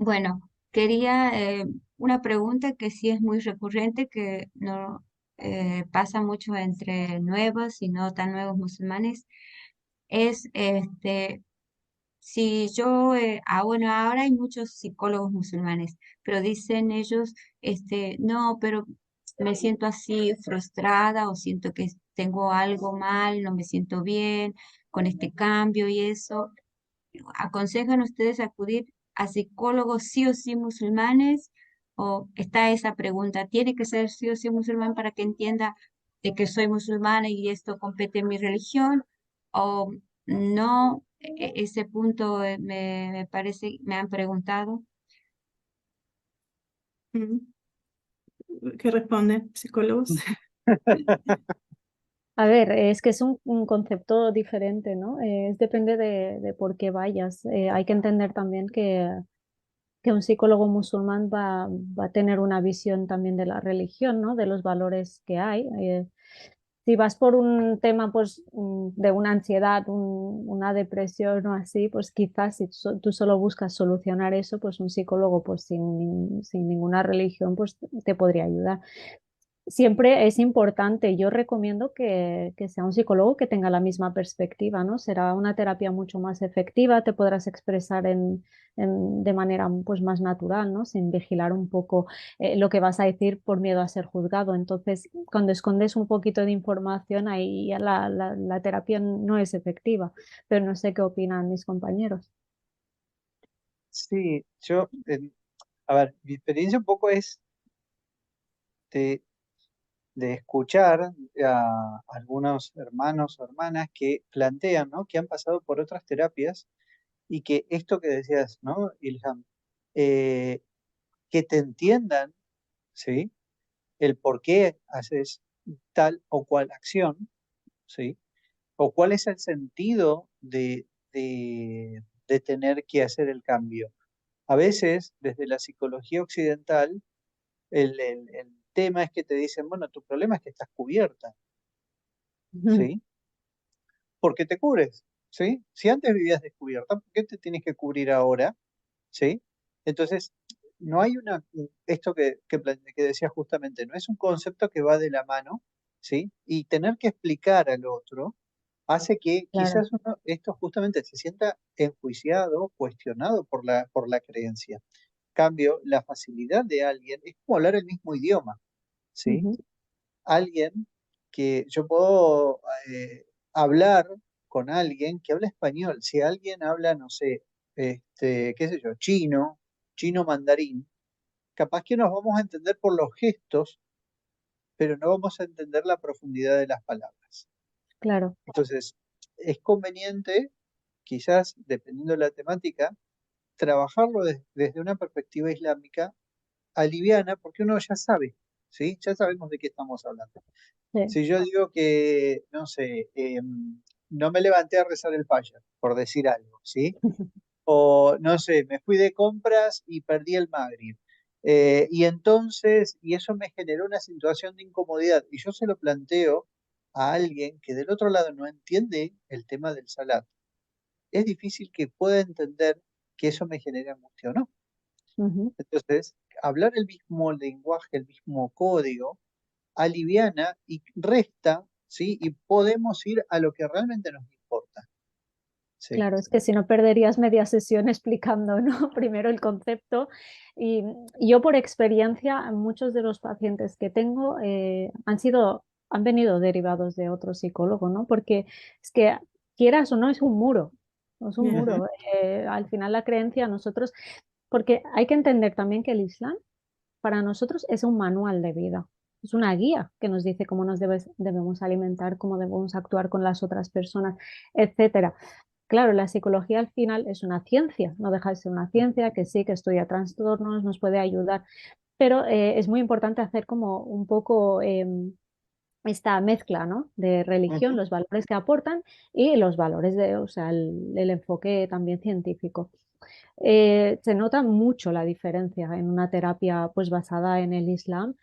Bueno, quería una pregunta que sí es muy recurrente, que no pasa mucho entre nuevos y no tan nuevos musulmanes, es si yo, bueno, ahora hay muchos psicólogos musulmanes, pero dicen ellos, no, pero me siento así frustrada o siento que tengo algo mal, no me siento bien con este cambio y eso. ¿Aconsejan ustedes acudir a psicólogos sí o sí musulmanes? ¿O está esa pregunta? ¿Tiene que ser sí o sí musulmán para que entienda de que soy musulmana y esto compete en mi religión? ¿O no? Ese punto me parece, me han preguntado. Mm. ¿Qué responden psicólogos? A ver, es que es un concepto diferente, ¿no? Depende de por qué vayas. Hay que entender también que un psicólogo musulmán va a tener una visión también de la religión, ¿no? De los valores que hay. Si vas por un tema pues, de una ansiedad, una depresión o así, pues quizás si tú solo buscas solucionar eso, pues un psicólogo pues sin ninguna religión pues te podría ayudar. Siempre es importante, yo recomiendo que sea un psicólogo que tenga la misma perspectiva, ¿no? Será una terapia mucho más efectiva, te podrás expresar de manera pues, más natural, ¿no? Sin vigilar un poco lo que vas a decir por miedo a ser juzgado. Entonces, cuando escondes un poquito de información, ahí ya la terapia no es efectiva, pero no sé qué opinan mis compañeros. Sí, a ver, mi experiencia un poco es de, de escuchar a algunos hermanos o hermanas que plantean, ¿no? Que han pasado por otras terapias y que esto que decías, ¿no? Ilham, eh, que te entiendan, ¿sí? El por qué haces tal o cual acción, ¿sí? O cuál es el sentido de tener que hacer el cambio. A veces, desde la psicología occidental, el tema es que te dicen, bueno, tu problema es que estás cubierta, ¿sí? ¿Por qué te cubres? ¿Sí? Si antes vivías descubierta, ¿por qué te tienes que cubrir ahora? ¿Sí? Entonces, no hay esto que decía justamente, no es un concepto que va de la mano, ¿sí? Y tener que explicar al otro hace que Claro. quizás esto justamente se sienta enjuiciado, cuestionado por la creencia. Cambio, la facilidad de alguien es como hablar el mismo idioma, ¿sí? Ujú. Alguien que yo puedo hablar con alguien que habla español. Si alguien habla, no sé, qué sé yo, chino mandarín, capaz que nos vamos a entender por los gestos, pero no vamos a entender la profundidad de las palabras. Claro. Entonces, es conveniente, quizás, dependiendo de la temática, trabajarlo desde una perspectiva islámica aliviana, porque uno ya sabe, ¿sí? Ya sabemos de qué estamos hablando. Sí. Si yo digo que, no sé, no me levanté a rezar el Fajr, por decir algo, ¿sí? O, no sé, me fui de compras y perdí el Maghrib. Y eso me generó una situación de incomodidad. Y yo se lo planteo a alguien que del otro lado no entiende el tema del salat. Es difícil que pueda entender que eso me genere angustia o no. Ujú. Entonces, hablar el mismo lenguaje, el mismo código, aliviana y resta, ¿sí? Y podemos ir a lo que realmente nos importa, ¿sí? Claro, es que si no perderías media sesión explicando, ¿no? Primero el concepto. Y yo por experiencia, muchos de los pacientes que tengo han venido derivados de otro psicólogo, ¿no? Porque es que quieras o no, es un muro. Es un Ya. Ujú. muro. Al final la creencia a nosotros, porque hay que entender también que el Islam para nosotros es un manual de vida. Es una guía que nos dice cómo debemos alimentar, cómo debemos actuar con las otras personas, etcétera. Claro, la psicología al final es una ciencia, no deja de ser una ciencia que sí, que estudia trastornos, nos puede ayudar, pero es muy importante hacer como un poco esta mezcla, ¿no? De religión, Ujú. los valores que aportan y los valores o sea, el enfoque también científico. Se nota mucho la diferencia en una terapia pues basada en el Islam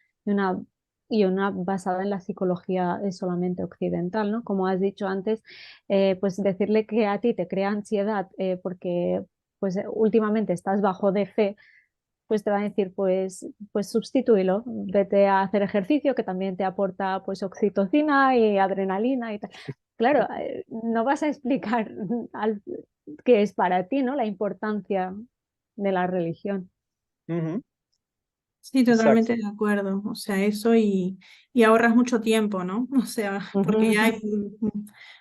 y una basada en la psicología solamente occidental, ¿no? Como has dicho antes, pues decirle que a ti te crea ansiedad porque pues últimamente estás bajo de fe, pues te van a decir, pues sustitúelo, vete a hacer ejercicio que también te aporta pues oxitocina y adrenalina y tal. Claro, no vas a explicar qué es para ti, ¿no? La importancia de la religión. Ujú, Sí, exacto. totalmente de acuerdo. O sea, eso y ahorras mucho tiempo, ¿no? O sea, porque ya hay o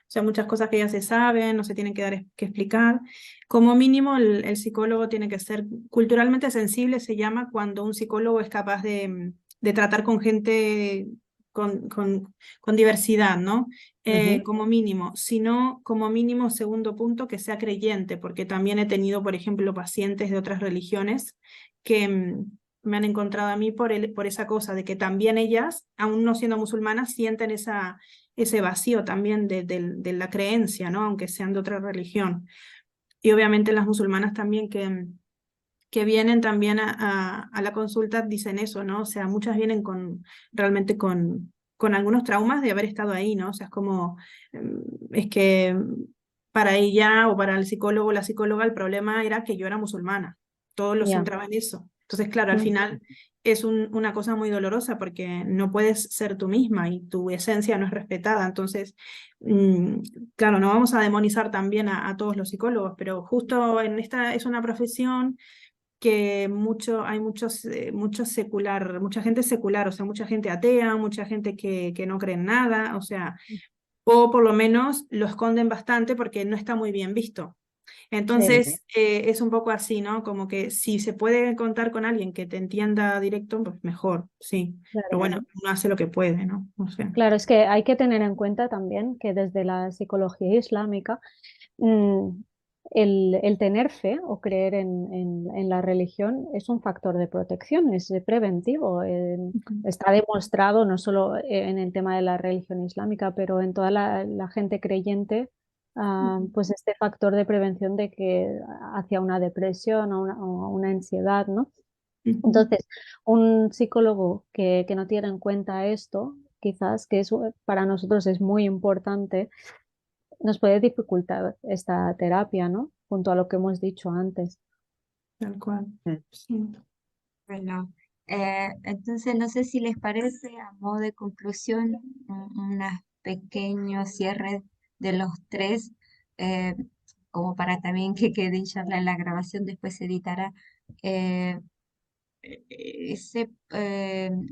sea, muchas cosas que ya se saben, no se tienen que que explicar. Como mínimo, el psicólogo tiene que ser culturalmente sensible, se llama cuando un psicólogo es capaz de tratar con gente con diversidad, ¿no? Ujú. Como mínimo. Si no, como mínimo, segundo punto, que sea creyente, porque también he tenido, por ejemplo, pacientes de otras religiones que me han encontrado a mí por esa cosa de que también ellas, aún no siendo musulmanas, sienten ese vacío también de la creencia, ¿no? Aunque sean de otra religión. Y obviamente las musulmanas también que vienen también a la consulta dicen eso, ¿no? O sea, muchas vienen realmente con algunos traumas de haber estado ahí, ¿no? O sea, es como, es que para ella o para el psicólogo o la psicóloga el problema era que yo era musulmana. Todos los Ya. centraba en eso. Entonces, claro, al Mm. final es una cosa muy dolorosa porque no puedes ser tú misma y tu esencia no es respetada. Entonces, mm, claro, no vamos a demonizar también a todos los psicólogos, pero justo en esta es una profesión que hay muchos secular, mucha gente secular, o sea, mucha gente atea, mucha gente que no cree en nada, o sea, o por lo menos lo esconden bastante porque no está muy bien visto. Sí, Ujú. Entonces, es un poco así, ¿no? Como que si se puede contar con alguien que te entienda directo, pues mejor, sí. Pero claro. bueno, uno hace lo que puede, ¿no? O sea. Claro, es que hay que tener en cuenta también que desde la psicología islámica, mm, el tener fe o creer en la religión es un factor de protección, es preventivo. Ujú. Está demostrado no solo en el tema de la religión islámica, pero en toda la gente creyente, pues este factor de prevención de que hacia una depresión o una ansiedad, ¿no? Ujú. Entonces, un psicólogo que no tiene en cuenta esto, quizás que eso para nosotros es muy importante, nos puede dificultar esta terapia, ¿no? Junto a lo que hemos dicho antes. Tal cual. Mm. Sí. Bueno, entonces no sé si les parece, a modo de conclusión, un pequeño cierre de los tres, eh, como para también que quede inshallah en la grabación, después se editará. eh,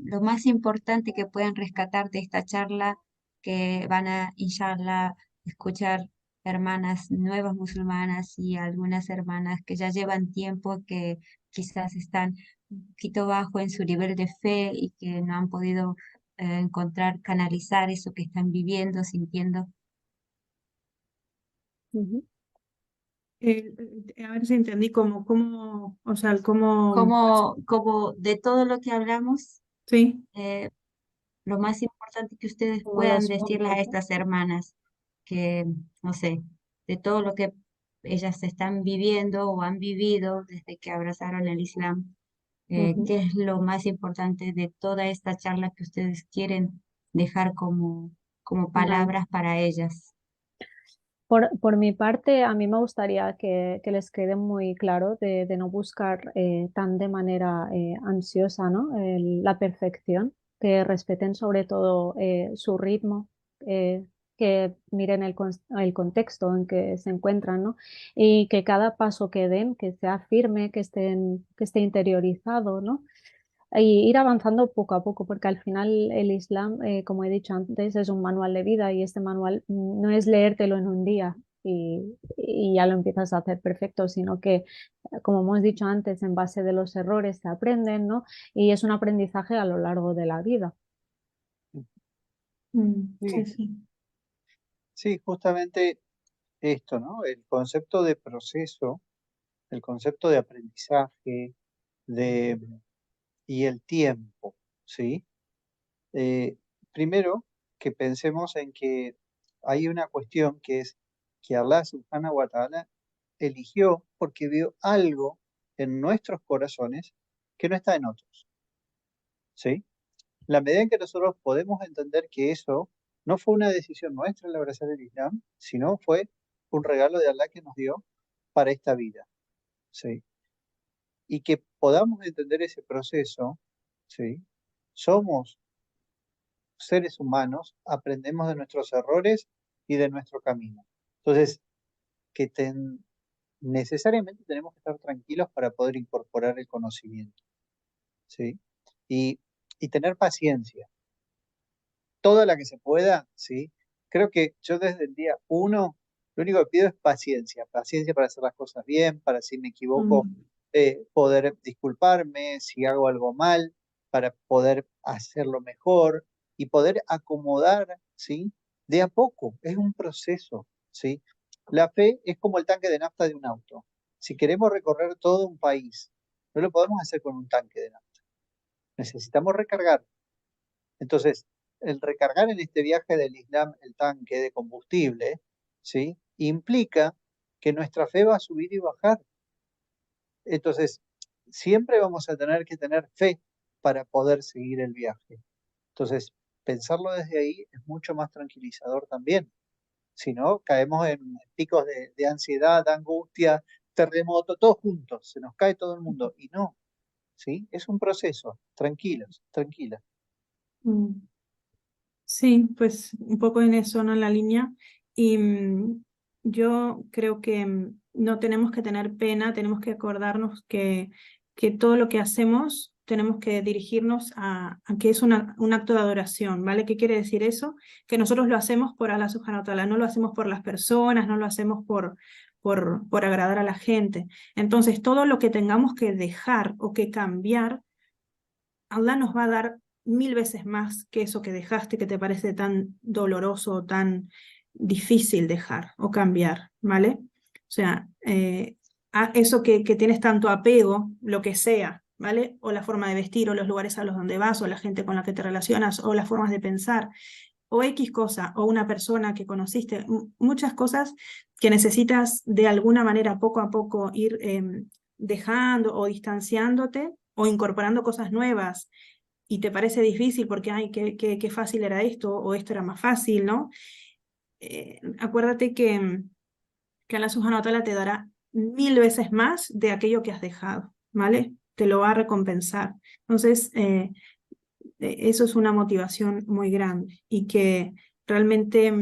lo más importante que puedan rescatar de esta charla, que van a, inshallah, escuchar hermanas nuevas musulmanas y algunas hermanas que ya llevan tiempo, que quizás están un poquito bajo en su nivel de fe y que no han podido encontrar, canalizar eso que están viviendo, sintiendo. Ujú. A ver si entendí o sea, cómo, Como de todo lo que hablamos, sí. eh, lo más importante que ustedes Como puedan los decirles a puntos, ¿no? estas hermanas, que, no sé, de todo lo que ellas están viviendo o han vivido desde que abrazaron el Islam, Ujú. ¿qué es lo más importante de toda esta charla que ustedes quieren dejar como Vale. palabras para ellas? Por mi parte, a mí me gustaría que les quede muy claro de no buscar tan de manera ansiosa, ¿no? La perfección, que respeten sobre todo su ritmo, eh, que miren el contexto en que se encuentran, ¿no? Y que cada paso que den, que sea firme, que esté interiorizado, ¿no? Y ir avanzando poco a poco, porque al final el Islam, como he dicho antes, es un manual de vida y este manual no es leértelo en un día y ya lo empiezas a hacer perfecto, sino que, como hemos dicho antes, en base de los errores se aprenden, ¿no? Y es un aprendizaje a lo largo de la vida. Sí, Sí, sí. sí, justamente esto, ¿no? El concepto de proceso, el concepto de aprendizaje, de, y el tiempo, ¿sí? Eh, Primero, que pensemos en que hay una cuestión que es que Allah subhanahu wa ta'ala eligió porque vio algo en nuestros corazones que no está en otros, ¿sí? La medida en que nosotros podemos entender que eso no fue una decisión nuestra el abrazar el Islam, sino fue un regalo de Allah que nos dio para esta vida. ¿sí? Y que podamos entender ese proceso, ¿sí? Somos seres humanos, aprendemos de nuestros errores y de nuestro camino. Entonces, que necesariamente tenemos que estar tranquilos para poder incorporar el conocimiento, ¿sí? Y, y tener paciencia, toda la que se pueda, ¿sí? Creo que yo desde el día uno, lo único que pido es paciencia, paciencia para hacer las cosas bien, para si me equivoco, Mm, poder disculparme, si hago algo mal, para poder hacerlo mejor y poder acomodar, ¿sí? De a poco, es un proceso, ¿sí? La fe es como el tanque de nafta de un auto. Si queremos recorrer todo un país, no lo podemos hacer con un tanque de nafta. Necesitamos recargar. Entonces, el recargar en este viaje del Islam el tanque de combustible, ¿sí? Implica que nuestra fe va a subir y bajar. Entonces, siempre vamos a tener que tener fe para poder seguir el viaje. Entonces, pensarlo desde ahí es mucho más tranquilizador también. Si no, caemos en picos de ansiedad, angustia, terremoto, todos juntos, se nos cae todo el mundo. Y no, ¿sí? Es un proceso, tranquilos, tranquilas. mm. Sí, pues un poco en eso, ¿no? En la línea. Y yo creo que no tenemos que tener pena, tenemos que acordarnos que todo lo que hacemos tenemos que dirigirnos a que es un acto de adoración, ¿vale? ¿Qué quiere decir eso? Que nosotros lo hacemos por Allah subhanahu wa ta'ala, no lo hacemos por las personas, no lo hacemos por agradar a la gente. Entonces, todo lo que tengamos que dejar o que cambiar, Allah nos va a dar 1000 veces más que eso que dejaste, que te parece tan doloroso o tan difícil dejar o cambiar, ¿vale? O sea, a eso que tienes tanto apego, lo que sea, ¿vale? O la forma de vestir, o los lugares a los donde vas, o la gente con la que te relacionas, o las formas de pensar, o X cosa, o una persona que conociste, muchas cosas que necesitas de alguna manera poco a poco ir dejando o distanciándote o incorporando cosas nuevas y te parece difícil porque, ay, qué fácil era esto o esto era más fácil, ¿no? Acuérdate que Allah subhanahu wa ta'ala te dará 1000 veces más de aquello que has dejado, ¿vale? Te lo va a recompensar. Entonces, eso es una motivación muy grande y que realmente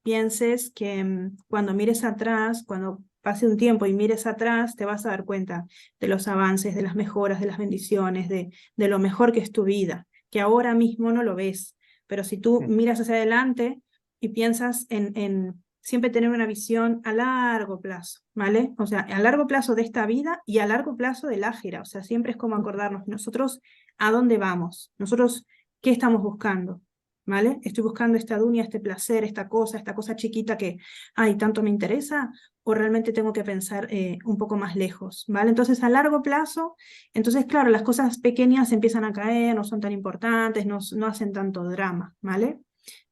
pienses que cuando mires atrás, cuando pase un tiempo y mires atrás, te vas a dar cuenta de los avances, de las mejoras, de las bendiciones, de lo mejor que es tu vida, que ahora mismo no lo ves, pero si tú miras hacia adelante y piensas en siempre tener una visión a largo plazo, ¿vale? O sea, a largo plazo de esta vida y a largo plazo del ájira, o sea, siempre es como acordarnos nosotros a dónde vamos, nosotros qué estamos buscando, ¿vale? Estoy buscando esta dunia, este placer, esta cosa chiquita que, ay, tanto me interesa, o realmente tengo que pensar un poco más lejos, ¿vale? Entonces, a largo plazo, entonces, claro, las cosas pequeñas empiezan a caer, no son tan importantes, no hacen tanto drama, ¿vale?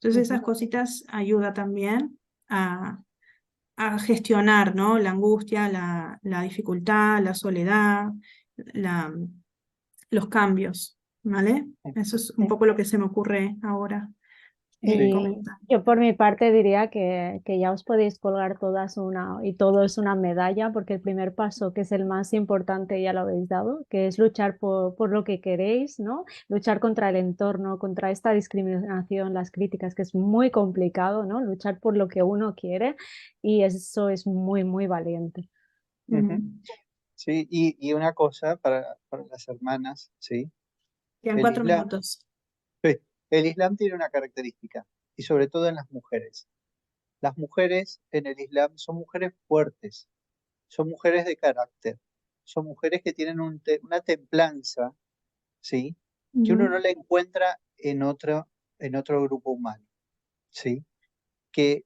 Entonces, esas cositas ayudan también a gestionar, ¿no? La angustia, la dificultad, la soledad, la, los cambios, ¿vale? Eso es un poco lo que se me ocurre ahora Sí, Y comentar. yo por mi parte diría que ya os podéis colgar todas una y todos una medalla, porque el primer paso, que es el más importante, ya lo habéis dado, que es luchar por lo que queréis, ¿no? Luchar contra el entorno, contra esta discriminación, las críticas, que es muy complicado, ¿no? Luchar por lo que uno quiere y eso es muy, muy valiente. ujú. Mm. Sí, y una cosa para las hermanas, ¿sí? Quedan El 4 Islam, minutos. sí, el Islam tiene una característica, y sobre todo en las mujeres. Las mujeres en el Islam son mujeres fuertes, son mujeres de carácter, son mujeres que tienen una templanza, ¿sí? Que uno no Ujú. la encuentra en otro grupo humano, ¿sí? Que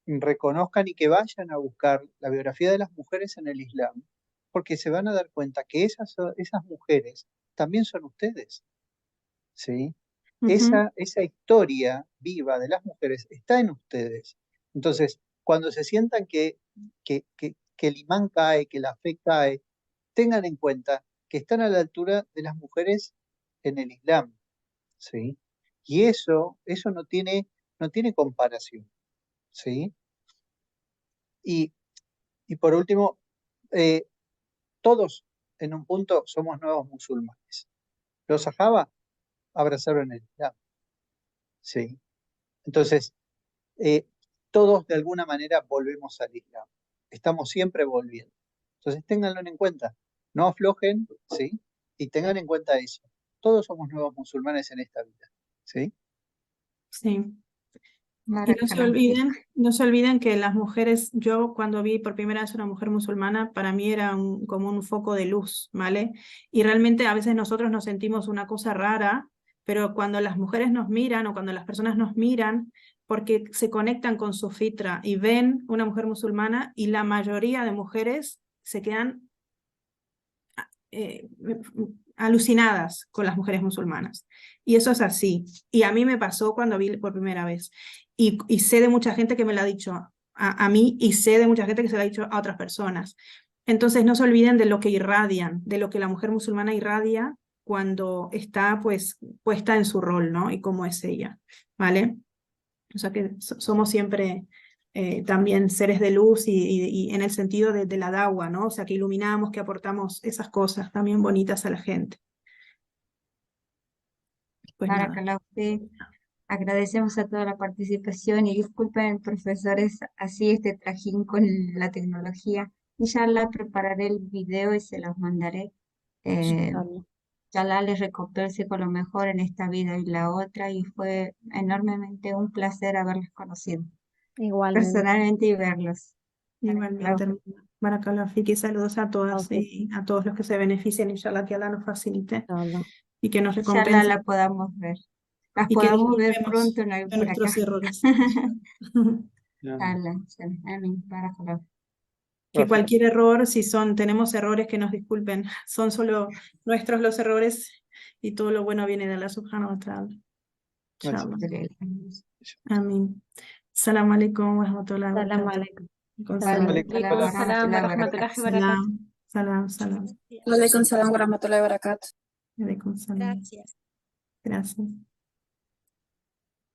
reconozcan y que vayan a buscar la biografía de las mujeres en el Islam, porque se van a dar cuenta que esas mujeres también son ustedes, ¿sí? Ujú. Esa historia viva de las mujeres está en ustedes. Entonces, cuando se sientan que el imán cae, que la fe cae, tengan en cuenta que están a la altura de las mujeres en el Islam, ¿sí? Y eso no tiene comparación, ¿sí? Y, y por último, eh, todos en un punto somos nuevos musulmanes. Los sahaba abrazaron el Islam, ¿sí? Entonces, todos de alguna manera volvemos al Islam. Estamos siempre volviendo. Entonces, ténganlo en cuenta. No aflojen, ¿sí? Y tengan en cuenta eso. Todos somos nuevos musulmanes en esta vida, ¿sí? Sí. Y no se Barakallahu olviden, no se olviden que las mujeres, yo cuando vi por primera vez una mujer musulmana, para mí era como un foco de luz, ¿vale? Y realmente a veces nosotros nos sentimos una cosa rara, pero cuando las mujeres nos miran o cuando las personas nos miran, porque se conectan con su fitra y ven una mujer musulmana y la mayoría de mujeres se quedan alucinadas con las mujeres musulmanas. Y eso es así. Y a mí me pasó cuando vi por primera vez. Y sé de mucha gente que me lo ha dicho a mí y sé de mucha gente que se lo ha dicho a otras personas. Entonces no se olviden de lo que irradian, de lo que la mujer musulmana irradia cuando está pues puesta en su rol, ¿no? Y cómo es ella, ¿vale? O sea que somos siempre también seres de luz y en el sentido de la dawa, ¿no? O sea que iluminamos, que aportamos esas cosas también bonitas a la gente. Pues nada. Barakallahu fiik. Agradecemos a toda la participación y disculpen, profesores, así este trajín con la tecnología. Inshallah prepararé el video y se los mandaré. Eh, Inshallah. Inshallah les recompense con lo mejor en esta vida y la otra y fue enormemente un placer haberlos conocido Igualmente. personalmente y verlos. Igualmente, hermana. Barakallahu fik y saludos a todas Ok. y a todos los que se beneficien, inshallah, que Allah nos facilite Inshallah. y que nos Inshallah recompense la podamos ver. Las y que podamos ver disculpemos pronto de por acá. nuestros errores. Inshallah, inshallah. Amén. Barakallahu. Que cualquier error, si tenemos errores, que nos disculpen. Son solo nuestros los errores y todo lo bueno viene de Allah subhanahu wa ta'ala. Inshallah. Amén. Salam alaikum wa rahmatullahi wa Salam barakatuh. alaikum. Salam Alaikum salam wa rahmatullahi wa barakatuh. Salam. Waalaikumsalam warahmatullahi wabarakatuh. Alaikum salam. Gracias. Gracias.